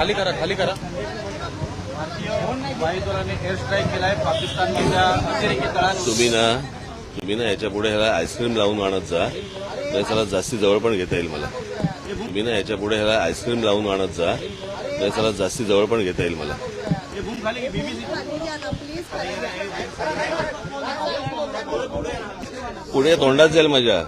खाली करा खाली करा. वायुदलाने एअर स्ट्राईक केलाय पाकिस्तानमधल्या अतिरेकी तळात. तुम्ही ना याच्या पुढे ह्याला आईस्क्रीम लावून आणत जा, तर त्याला जास्ती जवळ पण घेता येईल मला. तुम्ही ना याच्या पुढे ह्याला आईस्क्रीम लावून आणत जा, तर त्याला जास्ती जवळ पण घेता येईल मला. पुढे तोंडात जाईल माझ्या.